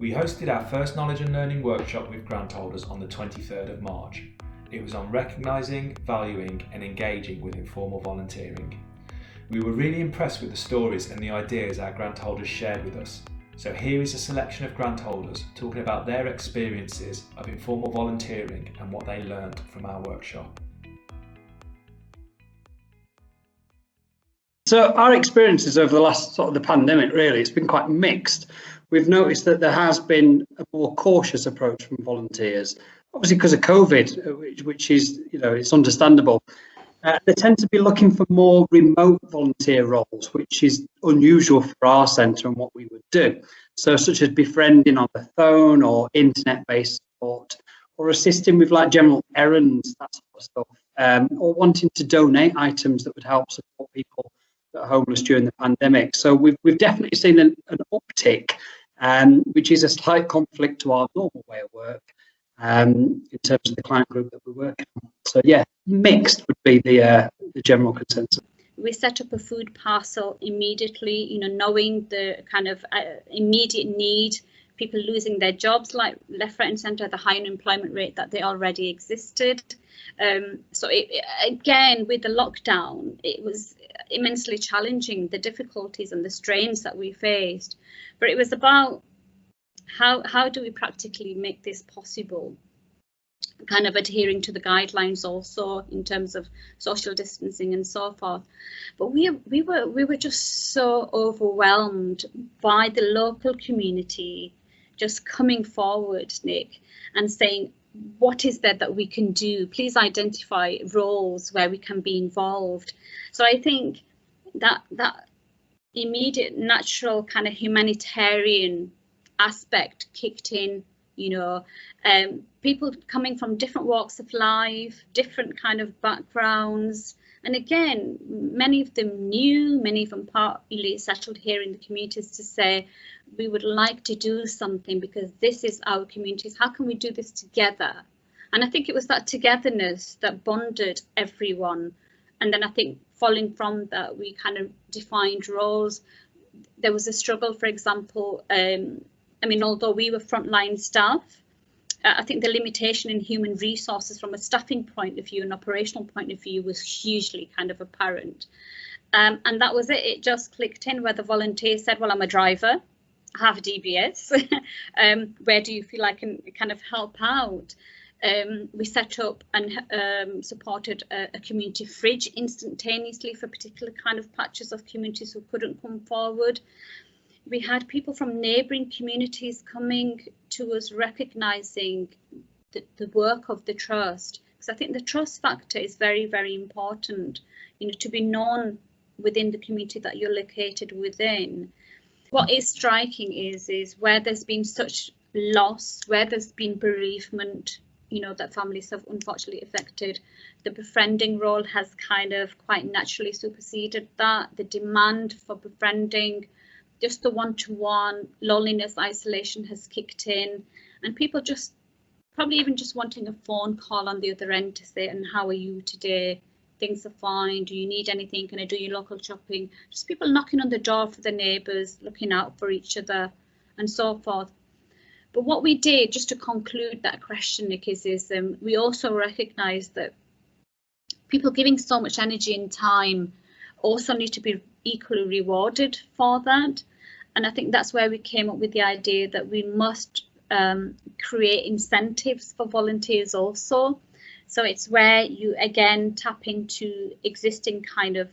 We hosted our first Knowledge and Learning workshop with grant holders on the 23rd of March. It was on recognising, valuing and engaging with informal volunteering. We were really impressed with the stories and the ideas our grant holders shared with us. So here is a selection of grant holders talking about their experiences of informal volunteering and what they learned from our workshop. So our experiences over the last sort of the pandemic, really, it's been quite mixed. We've noticed that there has been a more cautious approach from volunteers, obviously because of COVID, which is, it's understandable. They tend to be looking for more remote volunteer roles, which is unusual for our centre and what we would do. So such as befriending on the phone or internet-based support, or assisting with like general errands, that sort of stuff, or wanting to donate items that would help support people that are homeless during the pandemic. So we've definitely seen an uptick, which is a slight conflict to our normal way of work in terms of the client group that we're working on. So yeah, mixed would be the general consensus. We set up a food parcel immediately, knowing the kind of immediate need, people losing their jobs like left, right and centre, the high unemployment rate that they already existed. So again, with the lockdown, it was immensely challenging, the difficulties and the strains that we faced. But it was about how do we practically make this possible? Kind of adhering to the guidelines also in terms of social distancing and so forth. But we were just so overwhelmed by the local community just coming forward, Nick, and saying, what is there that we can do? Please identify roles where we can be involved. So I think that immediate natural kind of humanitarian aspect kicked in, people coming from different walks of life, different kind of backgrounds. And again, many of them new, many of them partly settled here in the communities to say, we would like to do something because this is our communities. How can we do this together? And I think it was that togetherness that bonded everyone. And then I think following from that, we kind of defined roles. There was a struggle, for example, although we were frontline staff, I think the limitation in human resources from a staffing point of view and operational point of view was hugely kind of apparent. And that was it. It just clicked in where the volunteer said, well, I'm a driver, I have a DBS. Where do you feel I can kind of help out? We set up and supported a community fridge instantaneously for particular kind of patches of communities who couldn't come forward. We had people from neighbouring communities coming to us, recognising the work of the trust. Because I think the trust factor is very, very important, to be known within the community that you're located within. What is striking is where there's been such loss, where there's been bereavement, that families have unfortunately affected. The befriending role has kind of quite naturally superseded that. The demand for befriending, just the one-to-one, loneliness, isolation has kicked in, and people just probably even just wanting a phone call on the other end to say, and how are you today? Things are fine. Do you need anything? Can I do your local shopping? Just people knocking on the door for the neighbours, looking out for each other and so forth. But what we did, just to conclude that question, Nick, is we also recognised that people giving so much energy and time also need to be equally rewarded for that. And I think that's where we came up with the idea that we must create incentives for volunteers also. So it's where you again tap into existing kind of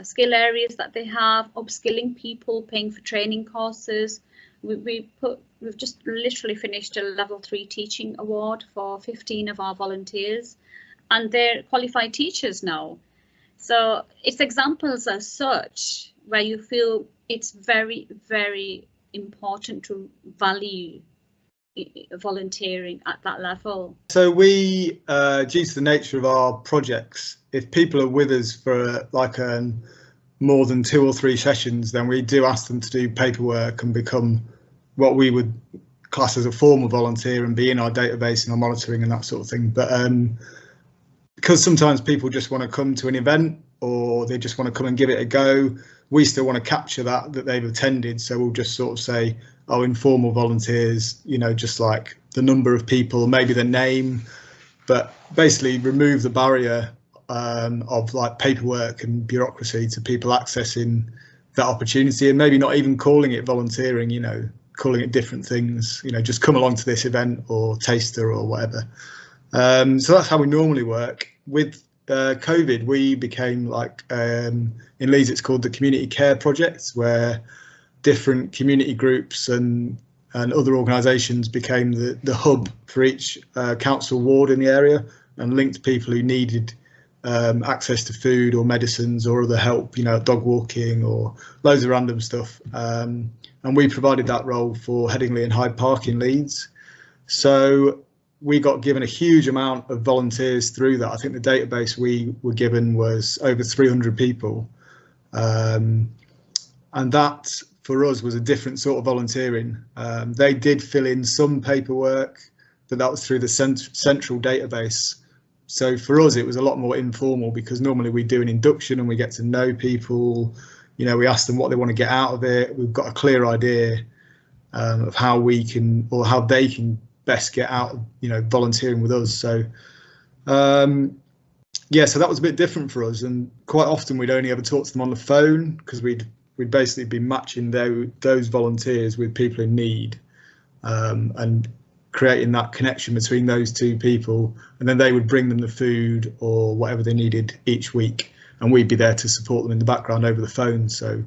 skill areas that they have, upskilling people, paying for training courses. We've just literally finished a level 3 teaching award for 15 of our volunteers, and they're qualified teachers now. So it's examples as such where you feel it's very, very important to value volunteering at that level. So we, due to the nature of our projects, if people are with us for more than 2 or 3 sessions, then we do ask them to do paperwork and become what we would class as a formal volunteer and be in our database and our monitoring and that sort of thing. But because sometimes people just want to come to an event or they just want to come and give it a go, we still want to capture that they've attended. So we'll just sort of say, oh, informal volunteers, you know, just like the number of people, maybe the name, but basically remove the barrier of like paperwork and bureaucracy to people accessing that opportunity, and maybe not even calling it volunteering, you know, calling it different things, you know, just come along to this event or taster or whatever. So that's how we normally work. With COVID, we became like, in Leeds it's called the Community Care Project, where different community groups and other organisations became the hub for each council ward in the area, and linked people who needed access to food or medicines or other help, you know, dog walking or loads of random stuff. And we provided that role for Headingley and Hyde Park in Leeds. So we got given a huge amount of volunteers through that. I think the database we were given was over 300 people. And that for us was a different sort of volunteering. They did fill in some paperwork, but that was through the central database. So for us, it was a lot more informal, because normally we do an induction and we get to know people. You know, we ask them what they want to get out of it. We've got a clear idea of how we can, or how they can best get out of, you know, volunteering with us. So yeah, so that was a bit different for us, and quite often we'd only ever talk to them on the phone, because we'd basically be matching those volunteers with people in need, and creating that connection between those two people, and then they would bring them the food or whatever they needed each week, and we'd be there to support them in the background over the phone. So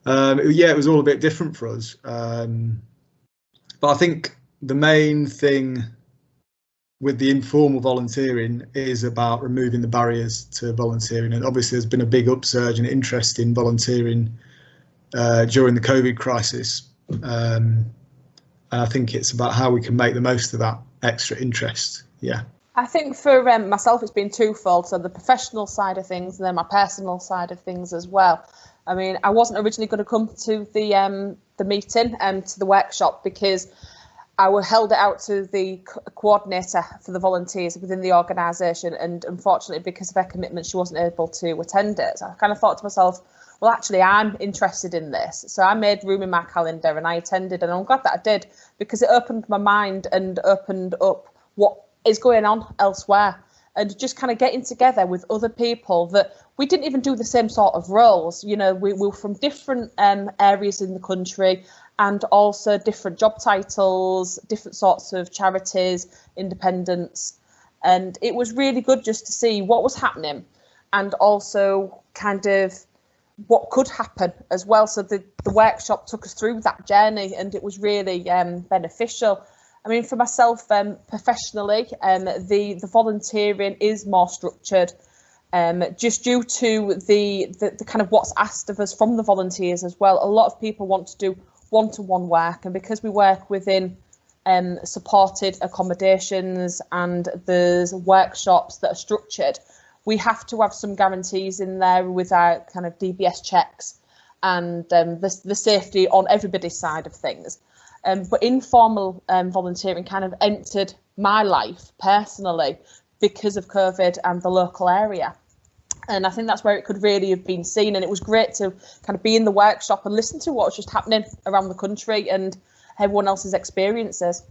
yeah, it was all a bit different for us, but I think the main thing with the informal volunteering is about removing the barriers to volunteering, and obviously there's been a big upsurge in interest in volunteering during the COVID crisis. And I think it's about how we can make the most of that extra interest. Yeah. I think for myself, it's been twofold. So the professional side of things, and then my personal side of things as well. I mean, I wasn't originally going to come to the meeting and to the workshop, because I held it out to the coordinator for the volunteers within the organisation, and unfortunately, because of her commitment, she wasn't able to attend it. So I kind of thought to myself, well, actually, I'm interested in this. So I made room in my calendar and I attended, and I'm glad that I did, because it opened my mind and opened up what is going on elsewhere, and just kind of getting together with other people that we didn't even do the same sort of roles. You know, we were from different areas in the country, and also different job titles, different sorts of charities, independents. And it was really good just to see what was happening, and also kind of what could happen as well. So the workshop took us through that journey, and it was really beneficial. I mean, for myself, professionally, the volunteering is more structured, just due to the kind of what's asked of us from the volunteers as well. A lot of people want to do one-to-one work, and because we work within supported accommodations and there's workshops that are structured, we have to have some guarantees in there with our kind of DBS checks and the safety on everybody's side of things. But informal volunteering kind of entered my life personally because of COVID and the local area. And I think that's where it could really have been seen. And it was great to kind of be in the workshop and listen to what was just happening around the country and everyone else's experiences.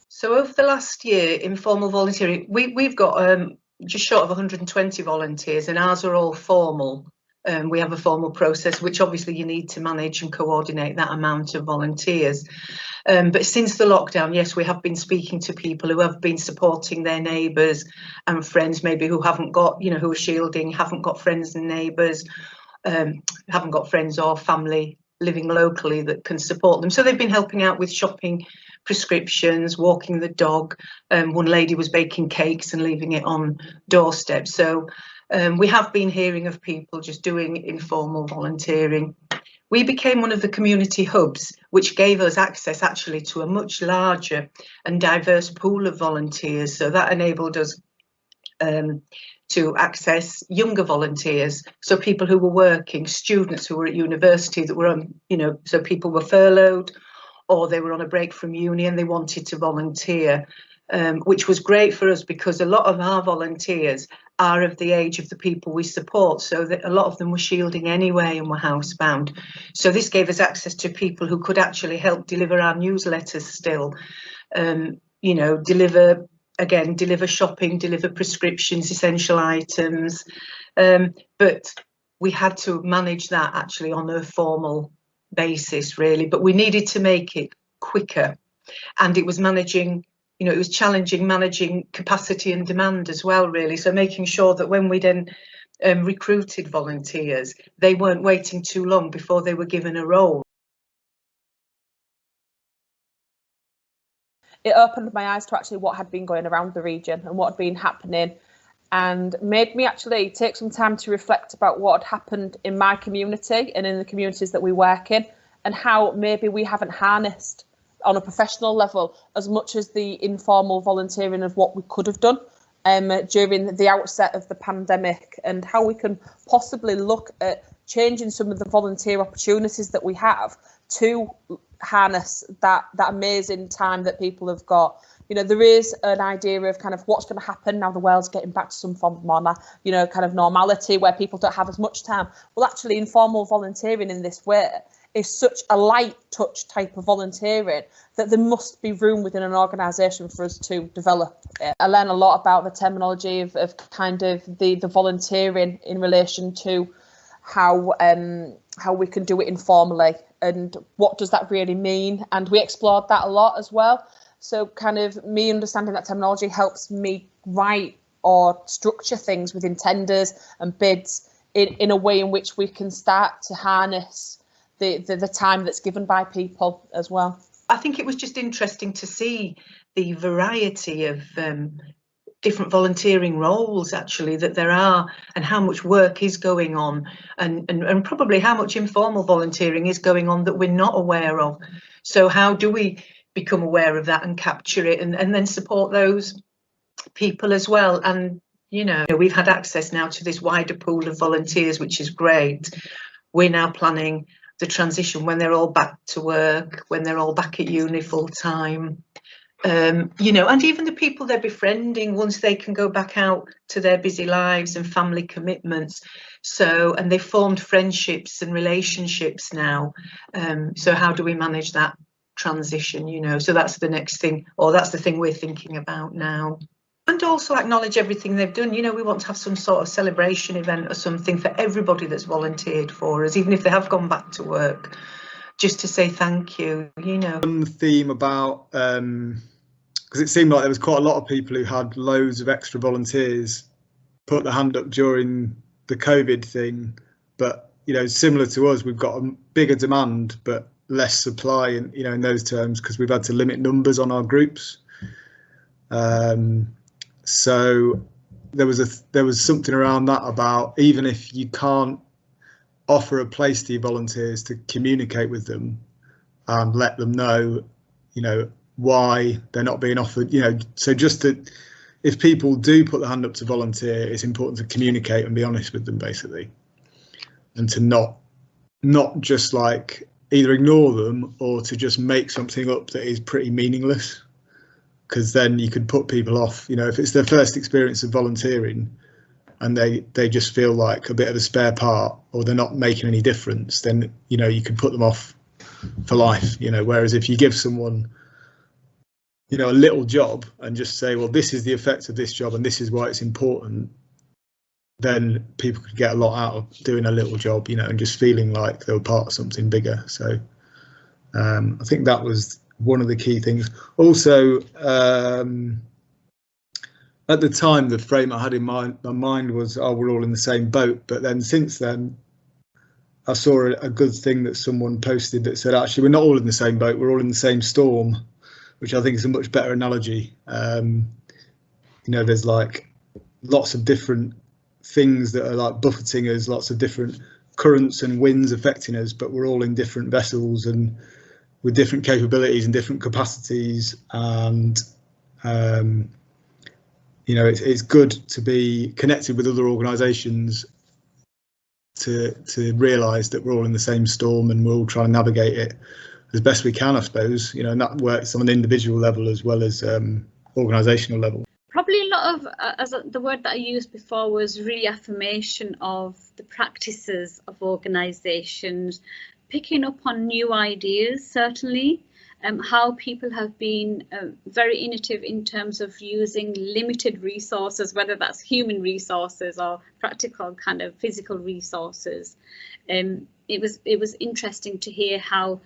So over the last year, informal volunteering, we've got just short of 120 volunteers, and ours are all formal. We have a formal process, which obviously you need to manage and coordinate that amount of volunteers. But since the lockdown, yes, we have been speaking to people who have been supporting their neighbours and friends, maybe who haven't got, you know, who are shielding, haven't got friends and neighbours, haven't got friends or family living locally that can support them. So they've been helping out with shopping, prescriptions, walking the dog. One lady was baking cakes and leaving it on doorsteps. So we have been hearing of people just doing informal volunteering. We became one of the community hubs, which gave us access actually to a much larger and diverse pool of volunteers. So that enabled us to access younger volunteers, so people who were working, students who were at university that were on, you know, so people were furloughed or they were on a break from uni and they wanted to volunteer, which was great for us because a lot of our volunteers are of the age of the people we support, so that a lot of them were shielding anyway and were housebound. So this gave us access to people who could actually help deliver our newsletters still, you know, deliver shopping, deliver prescriptions, essential items. But we had to manage that actually on a formal basis, really. But we needed to make it quicker. And it was managing, you know, it was challenging managing capacity and demand as well, really. So making sure that when we then recruited volunteers, they weren't waiting too long before they were given a role. It opened my eyes to actually what had been going around the region and what had been happening, and made me actually take some time to reflect about what had happened in my community and in the communities that we work in, and how maybe we haven't harnessed on a professional level as much as the informal volunteering of what we could have done during the outset of the pandemic, and how we can possibly look at changing some of the volunteer opportunities that we have to harness that amazing time that people have got. You know, there is an idea of kind of what's going to happen now the world's getting back to some form of more, you know, kind of normality where people don't have as much time. Well, actually, informal volunteering in this way is such a light touch type of volunteering that there must be room within an organisation for us to develop it. I learn a lot about the terminology of kind of the volunteering in relation to how we can do it informally and what does that really mean, and we explored that a lot as well. So kind of me understanding that terminology helps me write or structure things within tenders and bids in a way in which we can start to harness the time that's given by people as well. I think it was just interesting to see the variety of different volunteering roles actually that there are, and how much work is going on, and probably how much informal volunteering is going on that we're not aware of. So how do we become aware of that and capture it, and then support those people as well? And you know, we've had access now to this wider pool of volunteers, which is great. We're now planning the transition when they're all back to work, when they're all back at uni full time. You know, and even the people they're befriending once they can go back out to their busy lives and family commitments. So, and they've formed friendships and relationships now. So how do we manage that transition, you know? So that's the next thing, or that's the thing we're thinking about now. And also acknowledge everything they've done. You know, we want to have some sort of celebration event or something for everybody that's volunteered for us, even if they have gone back to work, just to say thank you, you know. One theme about, because it seemed like there was quite a lot of people who had loads of extra volunteers put their hand up during the COVID thing, but, you know, similar to us, we've got a bigger demand, but less supply, and, you know, in those terms, because we've had to limit numbers on our groups. So there was something around that about, even if you can't offer a place to your volunteers to communicate with them and let them know, you know, why they're not being offered, you know, so just that if people do put their hand up to volunteer, it's important to communicate and be honest with them, basically, and to not just like either ignore them or to just make something up that is pretty meaningless, because then you could put people off. You know, if it's their first experience of volunteering and they just feel like a bit of a spare part, or they're not making any difference, then, you know, you could put them off for life, you know. Whereas if you give someone, you know, a little job and just say, well, this is the effect of this job and this is why it's important, then people could get a lot out of doing a little job, you know, and just feeling like they were part of something bigger. So I think that was one of the key things. Also, at the time, the frame I had in my mind was, oh, we're all in the same boat. But then since then, I saw a good thing that someone posted that said, actually, we're not all in the same boat, we're all in the same storm, which I think is a much better analogy. You know, there's like lots of different things that are like buffeting us, lots of different currents and winds affecting us, but we're all in different vessels and with different capabilities and different capacities. And you know, it's good to be connected with other organisations to realise that we're all in the same storm and we're all trying to navigate it as best we can, I suppose. You know, and that works on an individual level as well as organisational level. Probably a lot lot of, the word that I used before was reaffirmation of the practices of organisations, picking up on new ideas, certainly, how people have been very innovative in terms of using limited resources, whether that's human resources or practical kind of physical resources. It was interesting to hear how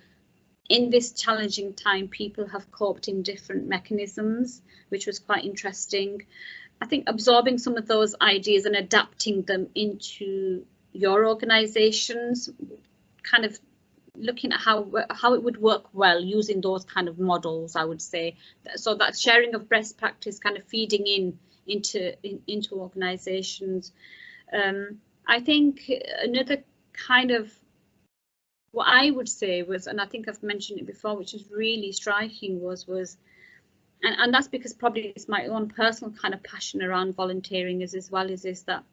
in this challenging time people have coped in different mechanisms, which was quite interesting. I think absorbing some of those ideas and adapting them into your organisations, kind of looking at how it would work well using those kind of models, I would say. So that sharing of best practice kind of feeding into organisations. I think another kind of what I would say was, and I think I've mentioned it before, which is really striking was and that's because probably it's my own personal kind of passion around volunteering as well, is that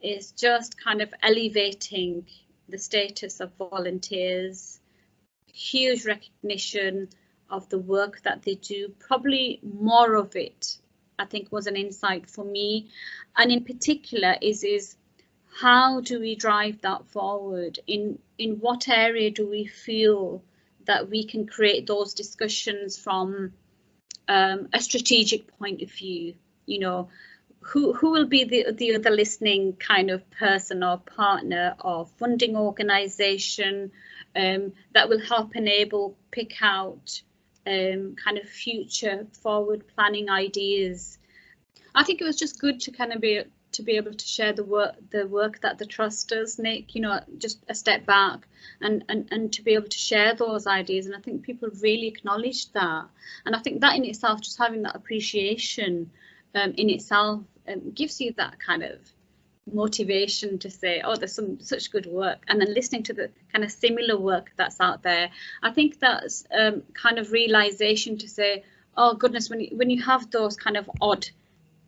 it's just kind of elevating the status of volunteers, huge recognition of the work that they do, probably more of it, I think, was an insight for me. And in particular is how do we drive that forward? In what area do we feel that we can create those discussions from a strategic point of view? You know, who will be the other listening kind of person or partner or funding organisation that will help enable, pick out kind of future forward planning ideas. I think it was just good to kind of be able to share the work that the trust does, Nick, you know, just a step back and to be able to share those ideas. And I think people really acknowledged that. And I think that in itself, just having that appreciation in itself gives you that kind of motivation to say, oh, there's such good work, and then listening to the kind of similar work that's out there. I think that's kind of realization to say, oh goodness, when you have those kind of odd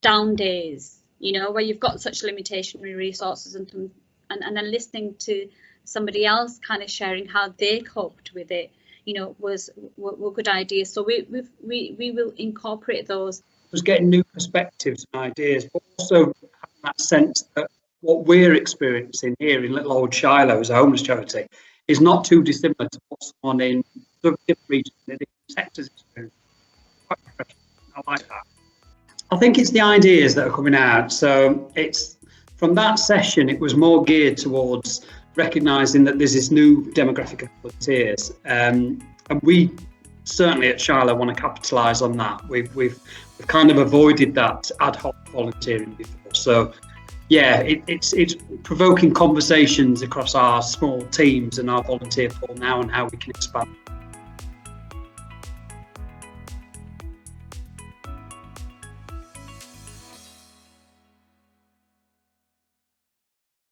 down days, you know, where you've got such limitation resources and then listening to somebody else kind of sharing how they coped with it, you know, were good ideas. So we will incorporate those. Was getting new perspectives and ideas, but also having that sense that what we're experiencing here in little old Shiloh as a homeless charity is not too dissimilar to what someone in different regions and different sectors experience. Quite refreshing. I like that. I think it's the ideas that are coming out. So it's from that session, it was more geared towards recognising that there's this new demographic of volunteers, and we certainly at Shiloh want to capitalise on that. We've kind of avoided that ad hoc volunteering before. So yeah, it's provoking conversations across our small teams and our volunteer pool now and how we can expand.